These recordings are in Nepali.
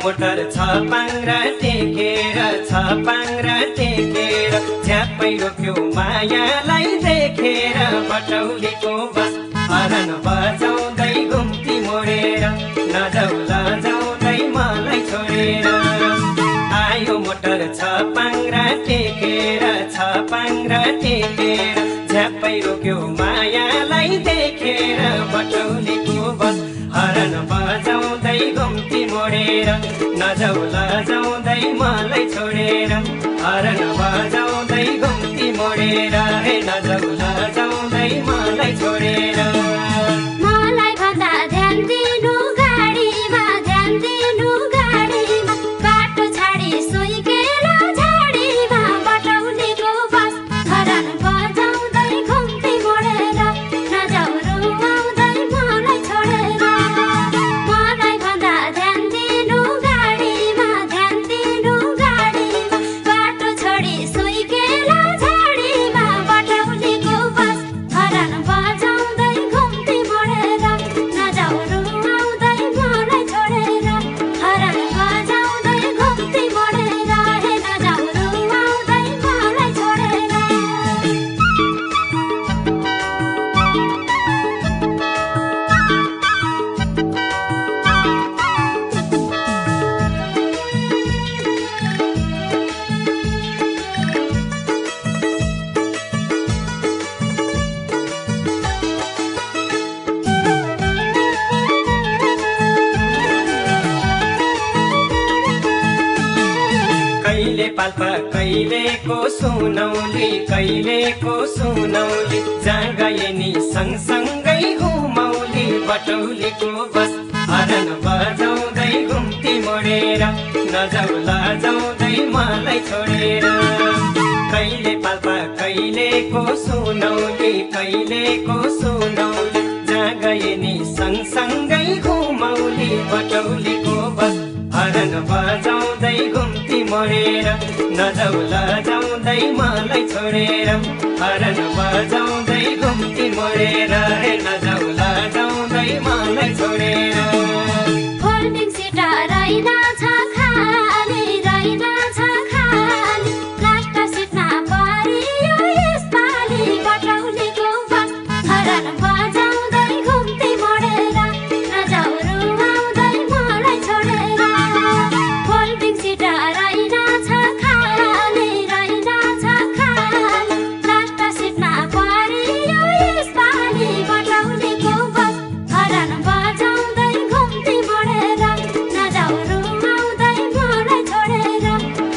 मोटर छ पाङ्रा टेकेर झ्याप्पै रोक्यो मायालाई देखेर बटौलीको बस हरन बजाउँदै घुम्ती मोडेर नजाउ लजाउँदै मलाई छोडेर आयो मोटर छ पाङ्रा टेकेर झ्याप्पै रोक्यो मायालाई देखेर बटौलीको बस हरन बजाउँदै घुम्ती मोडेर नजाउ लजाउँदै मलाई छोडेर हरन बजाउँदै घुम्ती मोडेर हे नजाउ लजाउँदै मलाई छोडेर मलाई भन्दा ध्यान दिनु गाडीमा बाटो छाडी सुइकेला झाडीमा बटौलीको बस हरन बजाउँदै घुम्ती मोडेर नजाउ रुवाउँदै मलाई छोडेर मलाई भन्दा ध्यान दिनु गाडीमा बाटो छाडी सुइकेला झाडीमा बटौलीको बस हरन बजाउँदै घुम्ती मोडेर नजाउ रुवाउँदै मलाई छोडेर हरन बजाउँदै घुम्ती मोडेर हे नजाउ रुवाउँदै मलाई छोडेर कहिले पाल्पा कहिलेको सुनौली जहाँ गए नि सँगसँगै घुमौली बटौलीको बस हरन बजाउँदै घुम्ती मोडेर नजाउ लजाउँदै मलाई छोडेर कहिले पाल्पा कहिलेको सुनौली जहाँ गए नि सँगसँगै घुमौली बटौलीको बस हरन बजाउँदै घुम्ती मोडेर नजाउ लजाउँदै मलाई छोडेर हरन बजाउँदै घुम्ती मोडेर हे नजाउ लजाउँदै मलाई छोडेर फोल्डिङ सिट रहेन छ खाली लास्ट सिटमा परियो यसपालि बटौलीको बस हरन बजाउँदै घुम्ती मोडेर नजाउ रुवाउँदै मलाई छोडेर फोल्डिङ सिट रहेन छ खाली लास्ट सिटमा परियो यसपालि बटौलीको बस हरन बजाउँदै घुम्ती मोडेर नजाउ रुवाउँदै मलाई छोडेर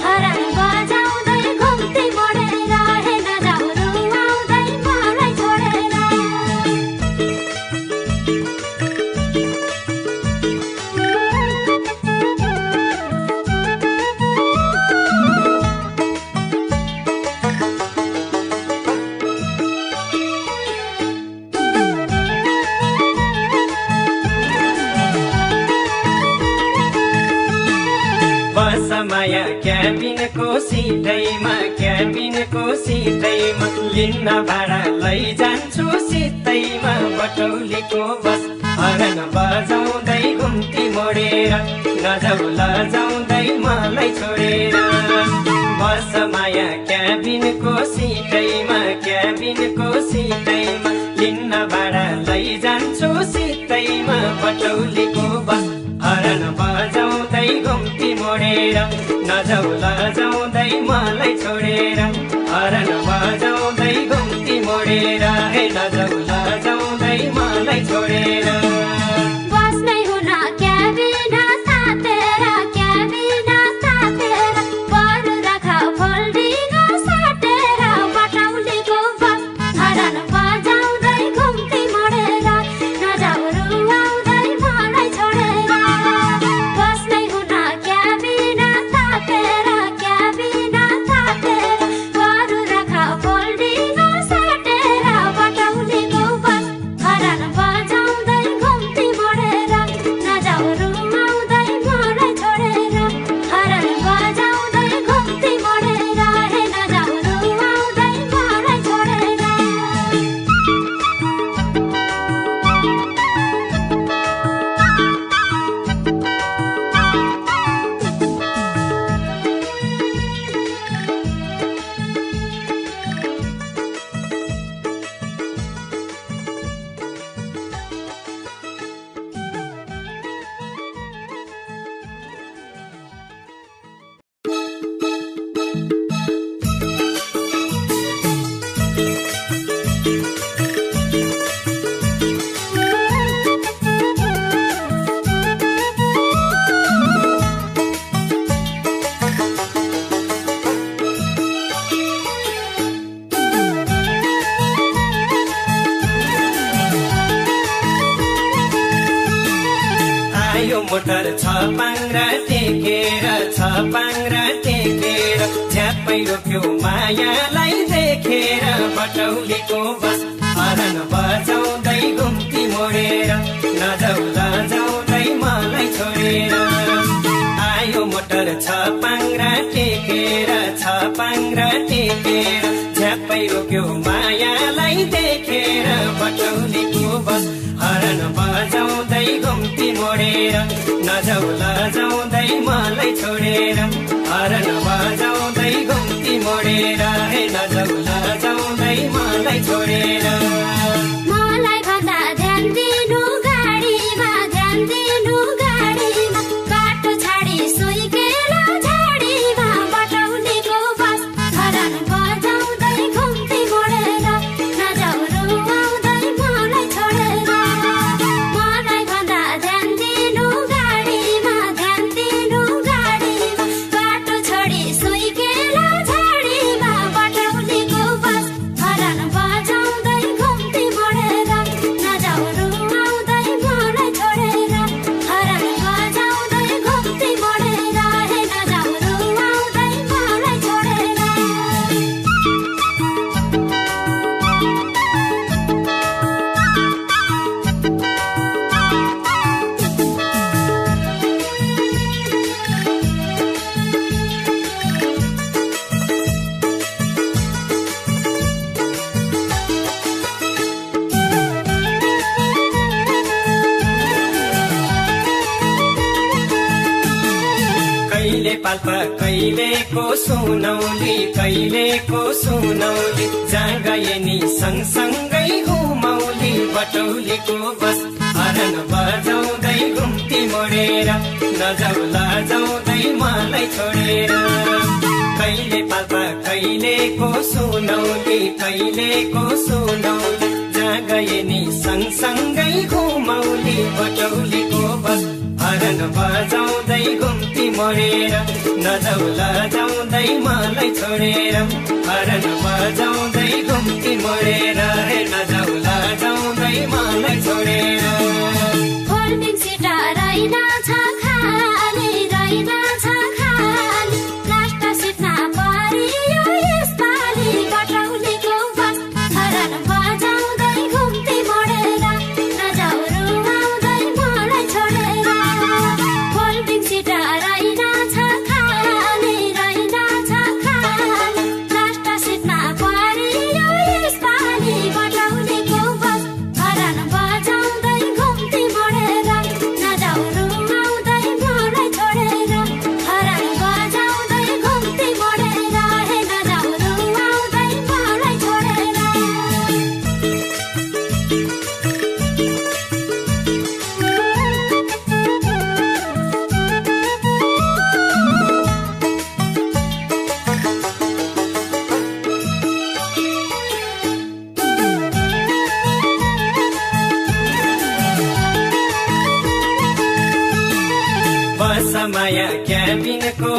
हरन बजाउँदै घुम्ती मोडेर हे नजाउ रुवाउँदै मलाई छोडेर बस माया क्याबिनको सिटैमा लिन्न भाडा लैजान्छु सितैमा बटौलीको बस हरन बजाउँदै घुम्ती मोडेर नजाउ लजाउँदै मलाई छोडेर बस माया क्याबिनको सिटैमा लिन्न भाडा लैजान्छु सितैमा बटौलीको बस हरन बजाउँदै घुम्ती मोडेर नजाउ लजाउँदै मलाई छोडेर हरन बजाउँदै घुम्ती मोडेर हे नजाउ लजाउँदै मलाई छोडेर बस नै हुन क्याबिन तातेर बरु राख फोल्डिङ साटेर बटौलीको बस हरन बजाउँदै घुम्ती मोडेर नजाउ रुवाउँदै मलाई छोडेर बस नै हुन क्याबिन तातेर बरु राख फोल्डिङ साटेर बटौलीको बस हरन बजाउँदै मोटर छ पाङ्रा टेकेर झ्याप्पै रोक्यो मायालाई देखेर बटौलीको बस हरन बजाउँदै घुम्ती मोडेर नजाउ लजाउँदै मलाई छोडेर आयो मोटर छ पाङ्रा टेकेर झ्याप्पै रोक्यो मायालाई देखेर बटौलीको बस हरन बजाउँदै घुम्ती मोडेर नजाउ लजाउँदै मलाई छोडेर हरन बजाउँदै घुम्ती मोडेर हे नजाउ लजाउँदै मलाई छोडेर मलाई भन्दा ध्यान दिनु गाडीमा बाटो छाडी सुइकेर झाडीमा बटौलीको बस हरन बजाउँदै घुम्ती मोडेर नजाउ रुवाउँदै मलाई छोडेर मलाई भन्दा ध्यान दिनु गाडीमा बाटो छोडी सुइकेर झाडीमा बटौलीको बस हरन बजाउँदै घुम्ती मोडेर नजाउ रुवाउँदै मलाई छोडेर हरन बजाउँदै घुम्ती मोडेर हे नजाउ रुवाउँदै मलाई छोडेर कहिले पाल्पा कहिलेको सुनौली जहाँ गए नि सँगसँगै घुमौली बटौलीको बस हरन बजाउँदै घुम्ती मोडेर नजाउ लजाउँदै मलाई छोडेर कहिले पाल्पा कहिलेको सुनौली जहाँ गए नि सँगसँगै घुमौली बटौलीको बस हरन बजाउँदै घुम्ती मोडेर नजाउ लजाउँदै मलाई छोडेर हरन बजाउँदै घुम्ती मोडेर हे नजाउ लजाउँदै मलाई छोडेर फोल्डिङ सिट रहेनछ खाली लास्ट सिटमा परियो यसपालि बटौलीको बस हरन बजाउँदै घुम्ती मोडेर नजाउ रुवाउँदै मलाई छोडेर फोल्डिङ सिट रहेनछ खाली लास्ट सिटमा परियो यसपालि बटौलीको बस हरन बजाउँदै घुम्ती मोडेर नजाउ रुवाउँदै मलाई छोडेर हरन बजाउँदै घुम्ती मोडेर हे नजाउ रुवाउँदै मलाई छोडेर बस माया क्याबिनको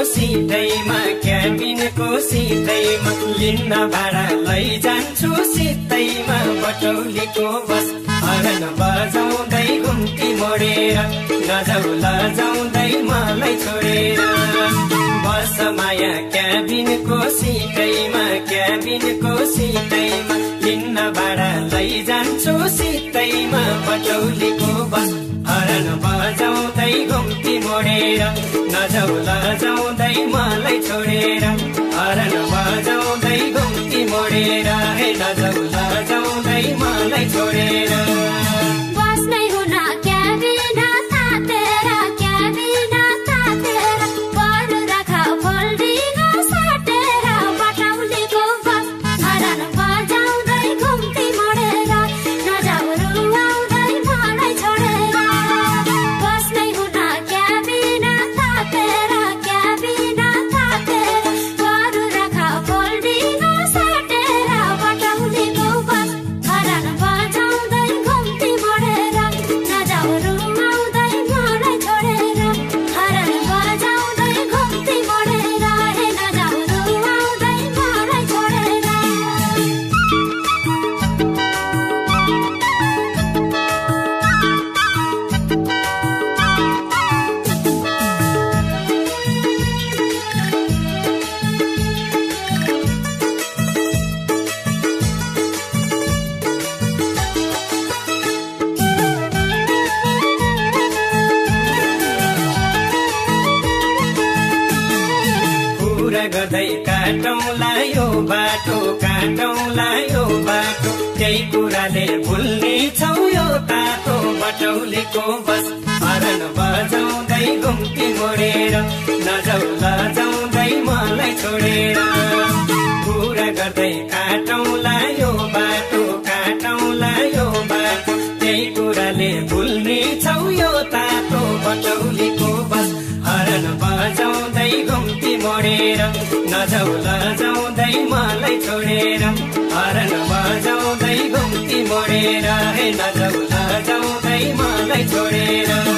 सिटैमा लिन्न भाडा लैजान्छु सितैमा बटौलीको बस हरन बजाउँदै घुम्ती मोडेर नजाउ लजाउँदै मलाई छोडेर बस माया क्याबिनको सिटैमा लिन्न भाडा लैजान्छु सितैमा बटौलीको बस हरन बजाउँदै घुम्ती मोडेर नजाउ लजाउँदै मलाई छोडेर हरन बजाउँदै घुम्ती मोडेर हे नजाउ लजाउँदै मलाई छोडेर बस्नै हुन क्याबिना तातेर बरु राख फोल्डिङ साटेर बटौलीको बस हरन बजाउँदै घुम्ती मोडेर नजाउ रुवाउँदै मलाई छोडेर बस्नै हुन क्याबिना तातेर बरु राख फोल्डिङ साटेर बटौली काटौँला यो बाटो काटौँला यो बाटो त्यही कुराले भुल्ने छौ यो तातो बटौलीको बस हरन बजाउँदै घुम्ती मोडेर नजाउ लजाउँदै मलाई छोडेर कुरा गर्दै काटौँला यो बाटो काटौँला यो बाटो त्यही कुराले भुल्ने छौ यो तातो बटौलीको बस हरन बजाउँदै घुम्ती मोडेर नजाउ लजाउँदै मलाई छोडेर हरन बजाउँदै घुम्ती मोडेर हे नजाउ लजाउँदै मलाई छोडेर